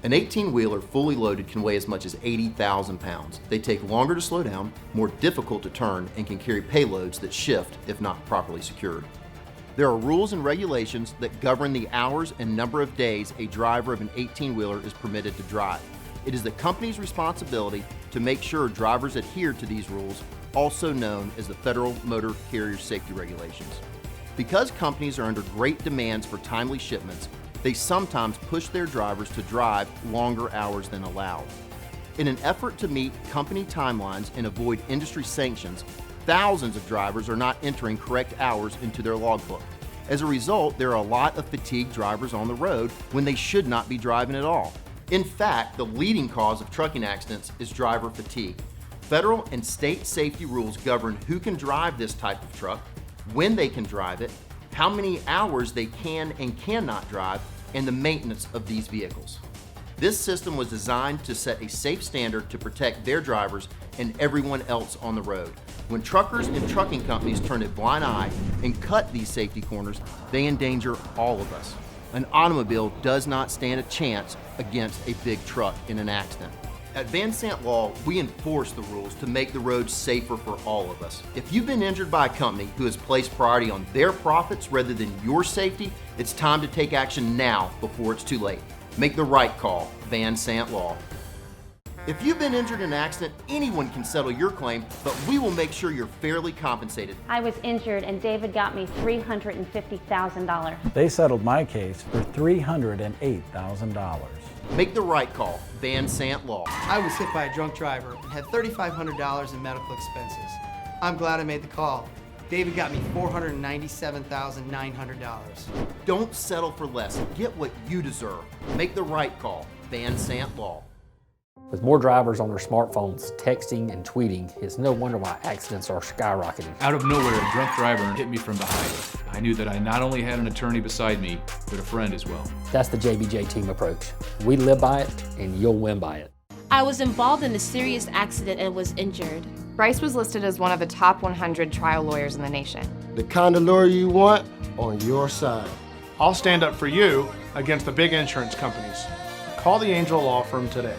An 18-wheeler fully loaded can weigh as much as 80,000 pounds. They take longer to slow down, more difficult to turn, and can carry payloads that shift if not properly secured. There are rules and regulations that govern the hours and number of days a driver of an 18-wheeler is permitted to drive. It is the company's responsibility to make sure drivers adhere to these rules, also known as the Federal Motor Carrier Safety Regulations. Because companies are under great demands for timely shipments, they sometimes push their drivers to drive longer hours than allowed. In an effort to meet company timelines and avoid industry sanctions, thousands of drivers are not entering correct hours into their logbook. As a result, there are a lot of fatigued drivers on the road when they should not be driving at all. In fact, the leading cause of trucking accidents is driver fatigue. Federal and state safety rules govern who can drive this type of truck, when they can drive it, how many hours they can and cannot drive, and the maintenance of these vehicles. This system was designed to set a safe standard to protect their drivers and everyone else on the road. When truckers and trucking companies turn a blind eye and cut these safety corners, they endanger all of us. An automobile does not stand a chance against a big truck in an accident. At Van Sant Law, we enforce the rules to make the roads safer for all of us. If you've been injured by a company who has placed priority on their profits rather than your safety, it's time to take action now before it's too late. Make the right call, Van Sant Law. If you've been injured in an accident, anyone can settle your claim, but we will make sure you're fairly compensated. I was injured and David got me $350,000. They settled my case for $308,000. Make the right call, Van Sant Law. I was hit by a drunk driver and had $3,500 in medical expenses. I'm glad I made the call. David got me $497,900. Don't settle for less. Get what you deserve. Make the right call, Van Sant Law. With more drivers on their smartphones texting and tweeting, it's no wonder why accidents are skyrocketing. Out of nowhere, a drunk driver hit me from behind. I knew that I not only had an attorney beside me, but a friend as well. That's the JBJ team approach. We live by it, and you'll win by it. I was involved in a serious accident and was injured. Bryce was listed as one of the top 100 trial lawyers in the nation. The kind of lawyer you want on your side. I'll stand up for you against the big insurance companies. Call the Angel Law Firm today.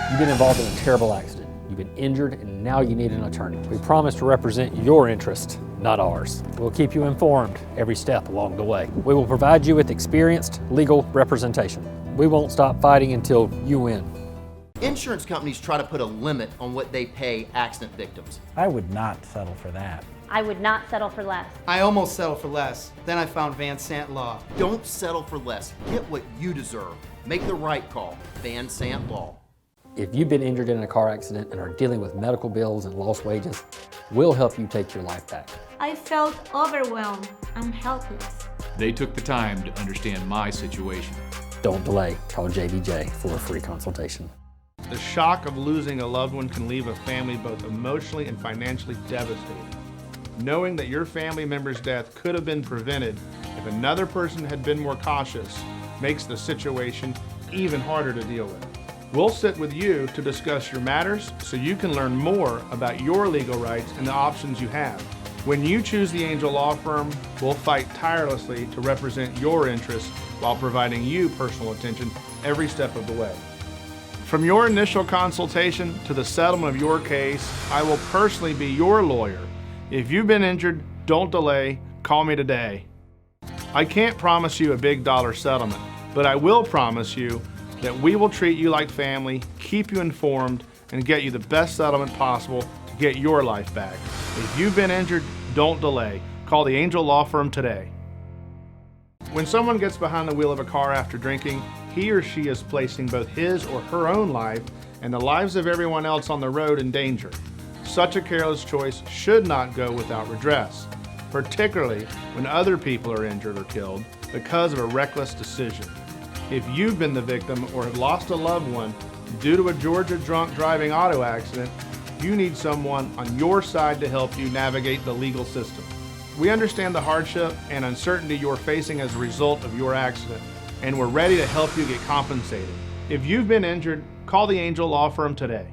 You've been involved in a terrible accident. You've been injured, and now you need an attorney. We promise to represent your interest, not ours. We'll keep you informed every step along the way. We will provide you with experienced legal representation. We won't stop fighting until you win. Insurance companies try to put a limit on what they pay accident victims. I would not settle for that. I would not settle for less. I almost settled for less. Then I found Van Sant Law. Don't settle for less. Get what you deserve. Make the right call, Van Sant Law. If you've been injured in a car accident and are dealing with medical bills and lost wages, we'll help you take your life back. I felt overwhelmed. I'm helpless. They took the time to understand my situation. Don't delay. Call JBJ for a free consultation. The shock of losing a loved one can leave a family both emotionally and financially devastated. Knowing that your family member's death could have been prevented if another person had been more cautious makes the situation even harder to deal with. We'll sit with you to discuss your matters so you can learn more about your legal rights and the options you have. When you choose the Angel Law Firm, we'll fight tirelessly to represent your interests while providing you personal attention every step of the way. From your initial consultation to the settlement of your case, I will personally be your lawyer. If you've been injured, don't delay. Call me today. I can't promise you a big dollar settlement, but I will promise you that we will treat you like family, keep you informed, and get you the best settlement possible to get your life back. If you've been injured, don't delay. Call the Angel Law Firm today. When someone gets behind the wheel of a car after drinking, he or she is placing both his or her own life and the lives of everyone else on the road in danger. Such a careless choice should not go without redress, particularly when other people are injured or killed because of a reckless decision. If you've been the victim or have lost a loved one due to a Georgia drunk driving auto accident, you need someone on your side to help you navigate the legal system. We understand the hardship and uncertainty you're facing as a result of your accident, and we're ready to help you get compensated. If you've been injured, call the Angel Law Firm today.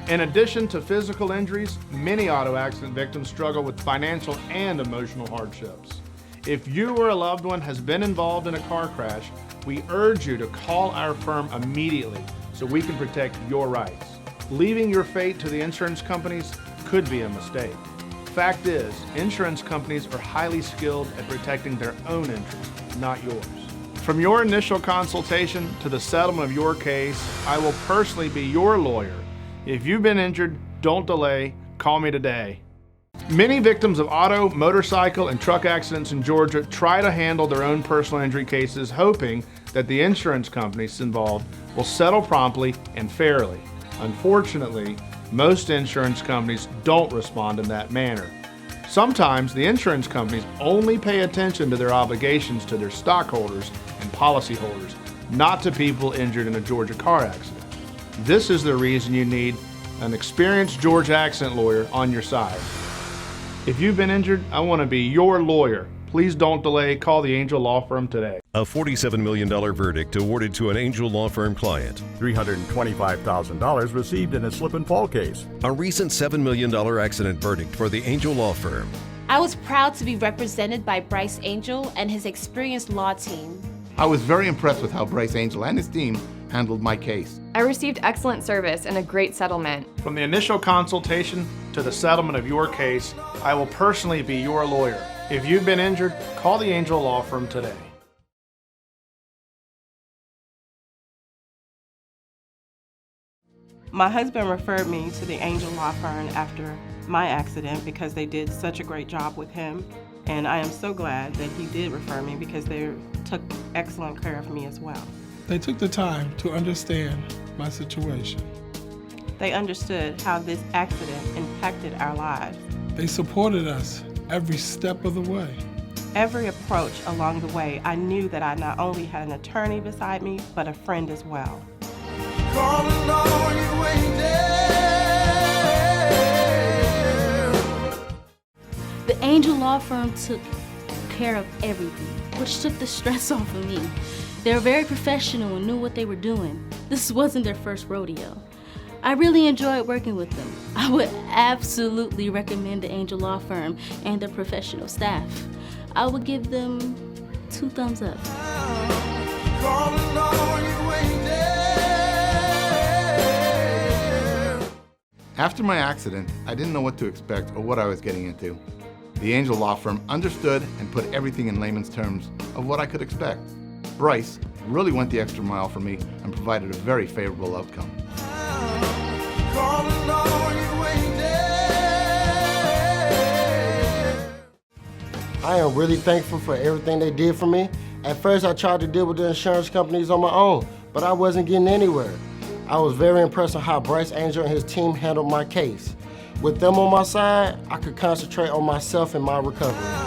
In addition to physical injuries, many auto accident victims struggle with financial and emotional hardships. If you or a loved one has been involved in a car crash, We urge you to call our firm immediately so we can protect your rights. Leaving your fate to the insurance companies could be a mistake. Fact is, insurance companies are highly skilled at protecting their own interests, not yours. From your initial consultation to the settlement of your case, I will personally be your lawyer. If you've been injured, don't delay. Call me today. Many victims of auto, motorcycle, and truck accidents in Georgia try to handle their own personal injury cases, hoping that the insurance companies involved will settle promptly and fairly. Unfortunately, most insurance companies don't respond in that manner. Sometimes the insurance companies only pay attention to their obligations to their stockholders and policyholders, not to people injured in a Georgia car accident. This is the reason you need an experienced Georgia accident lawyer on your side. If you've been injured, I want to be your lawyer. Please don't delay. Call the Angel Law Firm today. A $47 million verdict awarded to an Angel Law Firm client. $325,000 received in a slip and fall case. A recent $7 million accident verdict for the Angel Law Firm. I was proud to be represented by Bryce Angel and his experienced law team. I was very impressed with how Bryce Angel and his team handled my case. I received excellent service and a great settlement. From the initial consultation to the settlement of your case, I will personally be your lawyer. If you've been injured, call the Angel Law Firm today. My husband referred me to the Angel Law Firm after my accident because they did such a great job with him. And I am so glad that he did refer me because they took excellent care of me as well. They took the time to understand my situation. They understood how this accident impacted our lives. They supported us every step of the way. Every approach along the way, I knew that I not only had an attorney beside me, but a friend as well. The Angel Law Firm took care of everything, which took the stress off of me. They were very professional and knew what they were doing. This wasn't their first rodeo. I really enjoyed working with them. I would absolutely recommend the Angel Law Firm and their professional staff. I would give them 2 thumbs up. After my accident, I didn't know what to expect or what I was getting into. The Angel Law Firm understood and put everything in layman's terms of what I could expect. Bryce really went the extra mile for me and provided a very favorable outcome. I am really thankful for everything they did for me. At first I tried to deal with the insurance companies on my own, but I wasn't getting anywhere. I was very impressed with how Bryce Angel and his team handled my case. With them on my side, I could concentrate on myself and my recovery.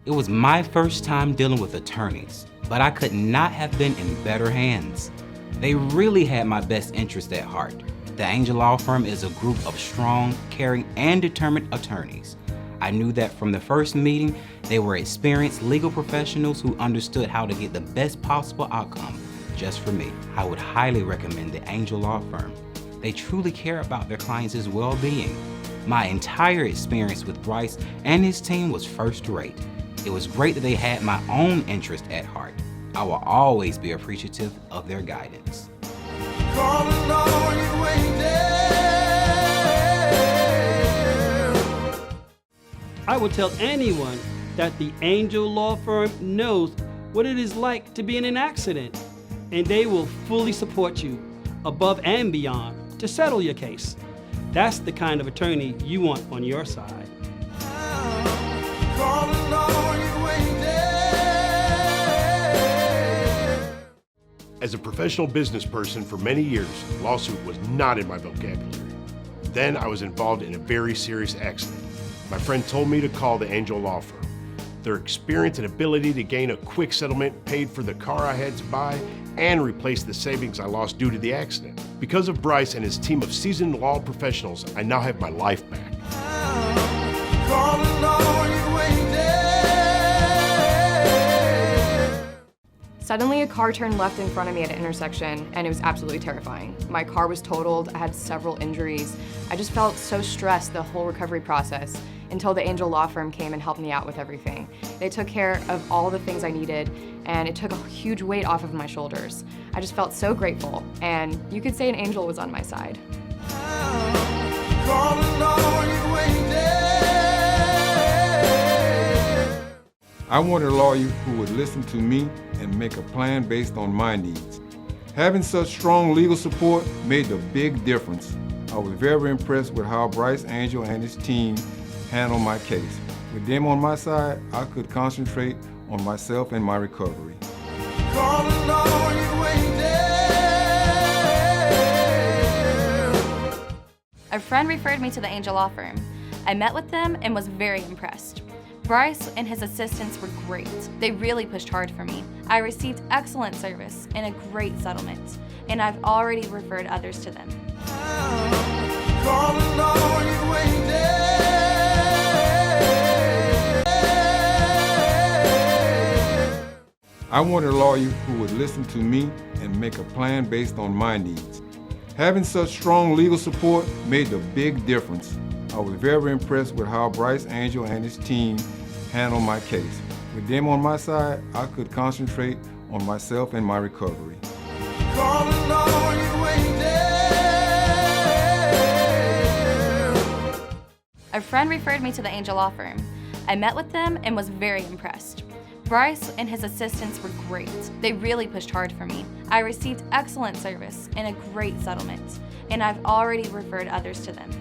It was my first time dealing with attorneys, but I could not have been in better hands. They really had my best interest at heart. The Angel Law Firm is a group of strong, caring, and determined attorneys. I knew that from the first meeting, they were experienced legal professionals who understood how to get the best possible outcome just for me. I would highly recommend the Angel Law Firm. They truly care about their clients' well-being. My entire experience with Bryce and his team was first rate. It was great that they had my own interest at heart. I will always be appreciative of their guidance. I will tell anyone that the Angel Law Firm knows what it is like to be in an accident, and they will fully support you above and beyond to settle your case. That's the kind of attorney you want on your side. As a professional business person for many years, lawsuit was not in my vocabulary. Then I was involved in a very serious accident. My friend told me to call the Angel Law Firm. Their experience and ability to gain a quick settlement paid for the car I had to buy and replace the savings I lost due to the accident. Because of Bryce and his team of seasoned law professionals, I now have my life back. Suddenly, a car turned left in front of me at an intersection, and it was absolutely terrifying. My car was totaled, I had several injuries. I just felt so stressed the whole recovery process until the Angel Law Firm came and helped me out with everything. They took care of all the things I needed, and it took a huge weight off of my shoulders. I just felt so grateful, and you could say an angel was on my side. I wanted a lawyer who would listen to me and make a plan based on my needs. Having such strong legal support made a big difference. I was very impressed with how Bryce Angel and his team handled my case. With them on my side, I could concentrate on myself and my recovery. A friend referred me to the Angel Law Firm. I met with them and was very impressed. Bryce and his assistants were great. They really pushed hard for me. I received excellent service and a great settlement, and I've already referred others to them. I wanted a lawyer who would listen to me and make a plan based on my needs. Having such strong legal support made a big difference. I was very impressed with how Bryce Angel and his team handled my case. With them on my side, I could concentrate on myself and my recovery. A friend referred me to the Angel Law Firm. I met with them and was very impressed. Bryce and his assistants were great. They really pushed hard for me. I received excellent service and a great settlement, and I've already referred others to them.